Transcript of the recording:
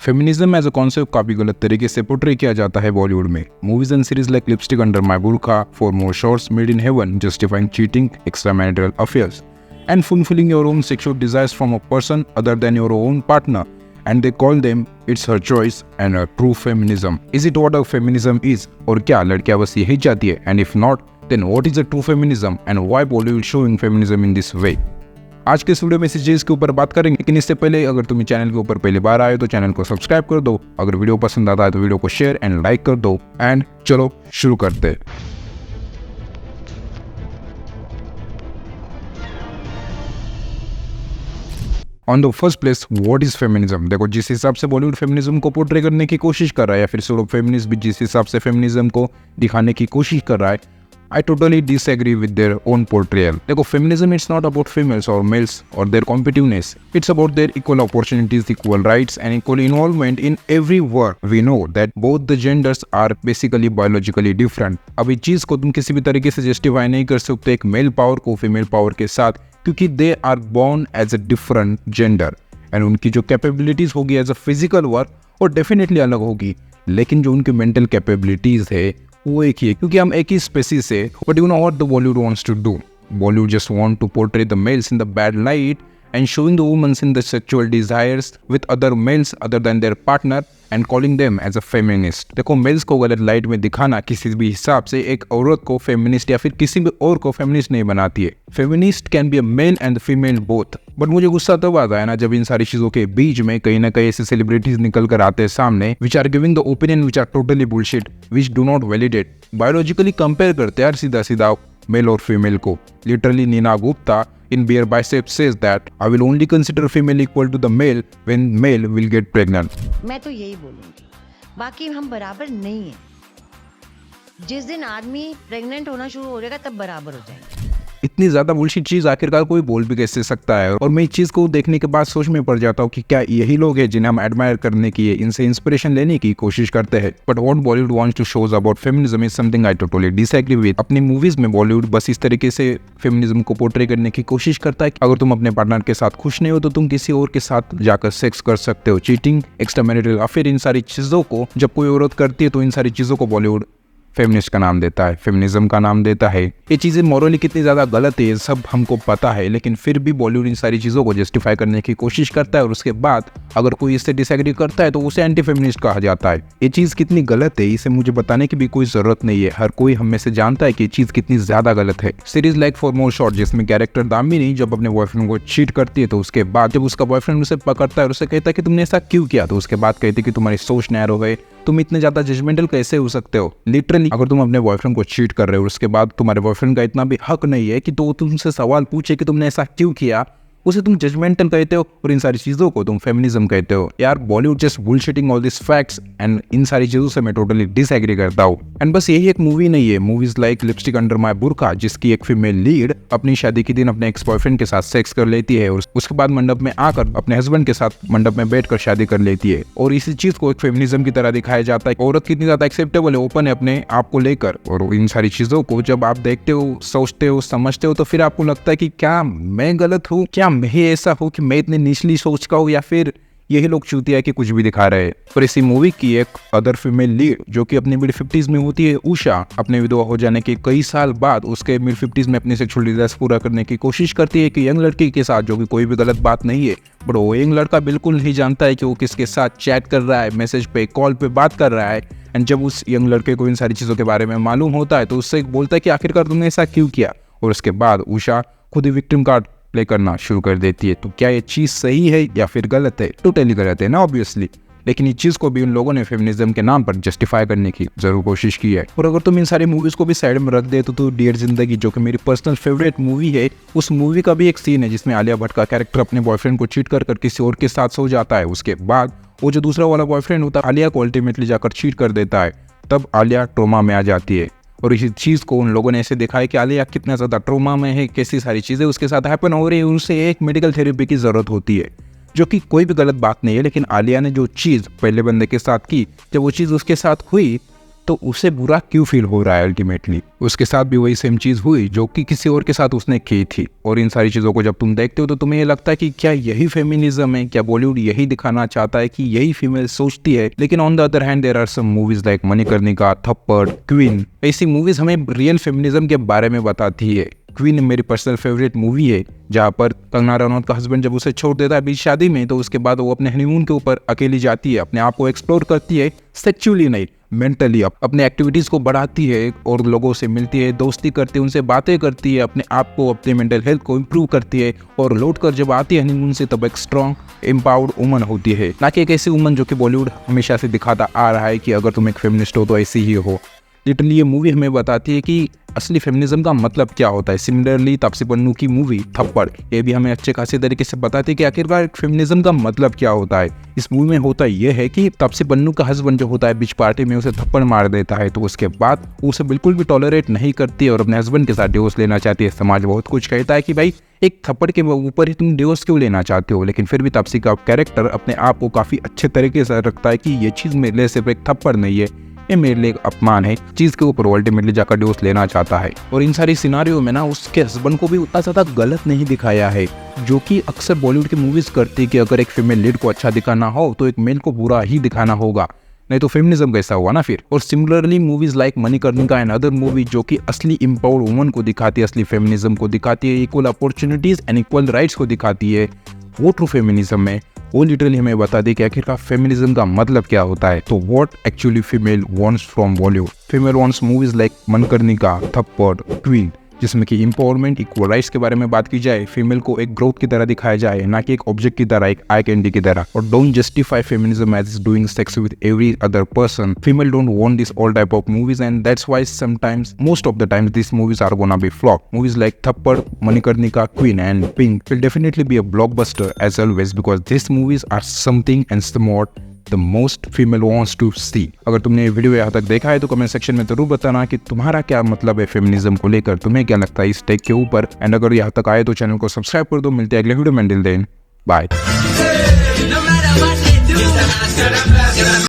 Feminism as a concept काफी गलत तरीके से पोर्ट्रे किया जाता है बॉलीवुड में। Movies and series like Lipstick Under My Burkha, for more shots, made in heaven, justifying cheating, extramarital affairs, and fulfilling your own sexual desires from a person other than your own partner. And they call them it's her choice and a true feminism. Is it what a feminism is? और क्या लड़कियां बस यही चाहती है? And if not, then what is a true feminism and why Bollywood showing feminism in this way? आज के इस वीडियो में इसी चीज के ऊपर बात करेंगे, लेकिन इससे पहले अगर तुम चैनल के ऊपर पहली बार आए तो चैनल को सब्सक्राइब कर दो। अगर वीडियो पसंद आता है तो वीडियो को शेयर एंड लाइक कर दो। एंड चलो शुरू करते हैं। On the first place, what is feminism? देखो, जिस हिसाब से बॉलीवुड फेमिनिज्म को पोर्ट्रे करने की कोशिश कर रहा है, या फिर सोलो फेमिनिस्ट भी जिस हिसाब से फेमिनिज्म को दिखाने की कोशिश कर रहा है, I totally disagree with their own portrayal. देखो, feminism is not about females or males or their competitiveness. It's about their equal opportunities, equal rights, and equal involvement in every work. We know that both the genders are basically biologically different. अब इस चीज को तुम किसी भी तरीके से justify नहीं कर सकते एक मेल पावर को फीमेल पावर के साथ, क्योंकि they are born as a different gender. And उनकी जो कैपेबिलिटीज होगी एज अ फिजिकल वर्क वो डेफिनेटली अलग होगी, लेकिन जो उनकी मेंटल कैपेबिलिटीज है वो एक ही है, क्योंकि हम एक ही स्पेसीज से। But you know what the Bollywood wants to do? Bollywood just want to portray the males in the bad light and showing the women in the sexual desires with other males other than their partner and calling them as a feminist. देखो, mails को गलत light में दिखाना किसी भी हिसाब से एक औरत को फेमिनिस्ट या फिर किसी भी और को फेमिनिस्ट नहीं बनाती है। Feminist can be a male and female both. But मुझे गुस्सा तब आता है ना जब इन सारी चीजों के बीच में कहीं ना कहीं ऐसे सेलिब्रिटीज निकल कर आते हैं सामने which are giving the opinion which are totally bullshit, which do not validate. Biologically compare करते हैं यार सीधा सीधा मेल और फीमेल को। Literally Neena Gupta in Bare Biceps says that I will only consider female equal to the male when male will get pregnant. मैं तो यही बोलूंगी, बाकी हम बराबर नहीं है। जिस दिन आदमी प्रेग्नेंट होना शुरू हो जाएगा तब बराबर हो जाएंगे। इतनी ज्यादा बुलशिट चीज आखिरकार कोई बोल भी कैसे सकता है? और मैं इस चीज को देखने के बाद सोच में पड़ जाता हूँ कि क्या यही लोग हैं जिन्हें हम एडमायर करने की, इनसे इंस्पिरेशन लेने की कोशिश करते हैं? But what Bollywood wants to shows about feminism is something I totally disagree with. अपनी मूवीज में बॉलीवुड बस इस तरीके से फेमिनिज्म को पोर्ट्रे करने की कोशिश करता है कि अगर तुम अपने पार्टनर के साथ खुश नहीं हो तो तुम किसी और के साथ जाकर सेक्स कर सकते हो। चीटिंग, एक्स्ट्रामैरिटल अफेयर, इन सारी चीजों को जब कोई औरत करती है तो इन सारी चीजों को बॉलीवुड फेमिनिस्ट का नाम देता है, फेमिनिज्म का नाम देता है। ये चीजें मॉरली कितनी ज्यादा गलत है सब हमको पता है, लेकिन फिर भी बॉलीवुड इन सारी चीजों को जस्टिफाई करने की कोशिश करता है और उसके बाद अगर कोई इससे डिसएग्री करता है तो उसे एंटी फेमिनिस्ट कहा जाता है। ये चीज कितनी गलत है इसे मुझे बताने की भी कोई जरूरत नहीं है। हर कोई हम में से जानता है कि ये चीज कितनी ज्यादा गलत है। Series like for more shot, जिसमें कैरेक्टर दामिनी जब अपने बॉयफ्रेंड को चीट करती है तो उसके बाद जब उसका बॉयफ्रेंड उसे पकड़ता है और उसे कहता है कि तुमने ऐसा क्यों किया, तो उसके बाद कहती है कि तुम्हारी सोच नैरो है, तुम इतने ज्यादा जजमेंटल कैसे हो सकते हो। लिटरली अगर तुम अपने बॉयफ्रेंड को चीट कर रहे हो उसके बाद तुम्हारे बॉयफ्रेंड का इतना भी हक नहीं है कि तो तुमसे सवाल पूछे कि तुमने ऐसा क्यों किया, उसे तुम जजमेंटल कहते हो और इन सारी चीजों को तुम फेमिनिज्म कहते हो। यार, Bollywood just bullshitting all this facts and in सारी चीजों से मैं टोटली डिसएग्री करता हूँ। एंड बस यही एक मूवी नहीं है, मूवीज लाइक लिपस्टिक अंडर माय बुर्का, जिसकी एक फीमेल लीड अपनी शादी के दिन अपने एक्स बॉयफ्रेंड के साथ सेक्स कर लेती है और उसके बाद मंडप में आकर अपने हस्बैंड के साथ मंडप में बैठकर शादी कर लेती है, और इसी चीज को एक फेमिनिज्म की तरह दिखाया जाता है। औरत कितनी ज्यादा एक्सेप्टेबल है, ओपन है अपने आप को लेकर, और इन सारी चीजों को जब आप देखते हो, सोचते हो, समझते हो तो फिर आपको लगता है कि क्या मैं गलत हूँ, क्या मैं ऐसा हूँ कि मैं इतनी निचली सोच का हूँ, या फिर यही लोग चूतिया कि कुछ भी दिखा रहे हैं। और इसी मूवी की एक अदर फीमेल लीड जो कि अपनी मिड 50s में होती है, उषा, अपने विधवा हो जाने के कई साल बाद उसके मिड 50s में अपने सेक्सुअल डिजायर्स पूरा करने की कोशिश करती है कि यंग लड़की के साथ, जो कि कोई भी गलत बात नहीं है, बट वो यंग लड़का बिल्कुल नहीं जानता है कि वो किसके साथ चैट कर रहा है, मैसेज पे, कॉल पे बात कर रहा है। एंड जब उस यंग लड़के को इन सारी चीजों के बारे में मालूम होता है तो उससे बोलता है कि आखिरकार तुमने ऐसा क्यों किया, और उसके बाद उषा खुद ही विक्टिम कार्ड प्ले करना शुरू कर देती है। तो क्या ये चीज सही है या फिर गलत है? टोटली गलत है ना, ऑब्वियसली। लेकिन इस चीज को भी उन लोगों ने फेमिनिज्म के नाम पर जस्टिफाई करने की जरूर कोशिश की है। और अगर तुम इन सारी मूवीज को भी साइड में रख दे तो डियर जिंदगी, जो कि मेरी पर्सनल फेवरेट मूवी है, उस मूवी का भी एक सीन है जिसमें आलिया भट्ट का कैरेक्टर अपने बॉयफ्रेंड को चीट कर किसी और के साथ सो जाता है। उसके बाद वो जो दूसरा वाला बॉयफ्रेंड होता है आलिया को अल्टीमेटली जाकर चीट कर देता है। तब आलिया ट्रोमा में आ जाती है, और इसी चीज को उन लोगों ने ऐसे दिखाया कि आलिया कितना ज्यादा ट्रोमा में है, कैसी सारी चीजें उसके साथ हैपन हो रही है, उनसे एक मेडिकल थेरेपी की जरूरत होती है, जो कि कोई भी गलत बात नहीं है। लेकिन आलिया ने जो चीज पहले बंदे के साथ की, जब वो चीज उसके साथ हुई तो उसे बुरा क्यों फील हो रहा है अल्टीमेटली। उसके साथ भी वही सेम चीज हुई जो कि किसी और के साथ उसने की थी। और इन सारी चीजों को जब तुम देखते हो तो तुम्हें ये लगता है कि क्या यही फेमिनिज्म है, क्या बॉलीवुड यही दिखाना चाहता है कि यही फीमेल सोचती है। लेकिन on the other hand there are some movies like Manikarnika, Thappad, Queen, ऐसी मूवीज हमें रियल फेमिनिज्म के बारे में बताती है। क्वीन मेरी पर्सनल फेवरेट मूवी है, जहाँ पर कंगना रनौत का हस्बैंड जब उसे छोड़ देता है बीच शादी में, तो उसके बाद वो अपने हनीमून के ऊपर अकेली जाती है, अपने आप को एक्सप्लोर करती है, सेक्सुअली नहीं मेंटली अपने एक्टिविटीज को बढ़ाती है और लोगों से मिलती है, दोस्ती करती है, उनसे बातें करती है, अपने आप को, अपने मेंटल हेल्थ को इम्प्रूव करती है और लौट कर जब आती है हनीमून से तब एक स्ट्रॉन्ग एम्पावर्ड वुमन होती है, ना कि एक ऐसी वुमन जो कि बॉलीवुड हमेशा से दिखाता आ रहा है कि अगर तुम एक फेमिनिस्ट हो तो ऐसी ही हो। लिटरली ये मूवी हमें बताती है कि असली फेमिनिज्म का मतलब क्या होता है। सिमिलरली तापसी पन्नू की मूवी थप्पड़ ये भी हमें अच्छे खासे तरीके से बताती है कि आखिरकार फेमिनिज्म का मतलब क्या होता है। इस मूवी में होता यह है कि तापसी पन्नू का हस्बैंड जो होता है बीच पार्टी में उसे थप्पड़ मार देता है, तो उसके बाद उसे बिल्कुल भी टॉलरेट नहीं करती है और अपने हस्बैंड के साथ डिवोर्स लेना चाहती है। समाज बहुत कुछ कहता है कि भाई एक थप्पड़ के ऊपर ही तुम डिवोर्स क्यों लेना चाहते हो, लेकिन फिर भी तापसी का कैरेक्टर अपने आप को काफी अच्छे तरीके से रखता है कि ये चीज मेरे लिए सिर्फ एक थप्पड़ नहीं है, ये मेरे लिए एक अपमान है, चीज के ऊपर अल्टीमेटली जाकर डिवोर्स लेना चाहता है। और इन सारी सिनारियों में ना उसके हस्बैंड को भी उतना ज्यादा गलत नहीं दिखाया है, जो कि अक्सर बॉलीवुड की मूवीज करती है कि अगर एक फीमेल लीड को अच्छा दिखाना हो तो एक मेल को बुरा ही दिखाना होगा, नहीं तो फेमिनिज्म कैसा हुआ ना फिर। और similarly movies like Manikarnika and other movie जो कि असली एम्पावर्ड वुमन को दिखाती है, असली फेमिनिज्म को दिखाती है, equal opportunities and equal rights को दिखाती है, वो ट्रू फेमिनिज्म है। वो लिटरली हमें बता दे कि आखिरकार फेमिनिज्म का मतलब क्या होता है। तो what actually female wants from Bollywood. Female wants movies like Manikarnika, Thappad, queen, जिसमें कि इंपावरमेंट, इक्वल राइट्स के बारे में बात की जाए, फीमेल को एक ग्रोथ की तरह दिखाया जाए, ना कि एक ऑब्जेक्ट की तरह, एक आई कैंडी की तरह। और don't justify feminism as doing sex with every other person. Female don't want this all type of movies and that's why sometimes, most of the times, these movies are gonna be flop. Movies like Thappad, Manikarnika, Queen and Pink will definitely be a blockbuster as always because these movies are something and somewhat the most female wants to see. अगर तुमने ये video यहाँ तक देखा है तो comment section में जरूर बताना कि तुम्हारा क्या मतलब है फेमिनिज्म को लेकर, तुम्हें क्या लगता है इस टेक के ऊपर। एंड अगर यहाँ तक आए तो चैनल को सब्सक्राइब कर दो। मिलते हैं अगले वीडियो में, टिल देन बाय।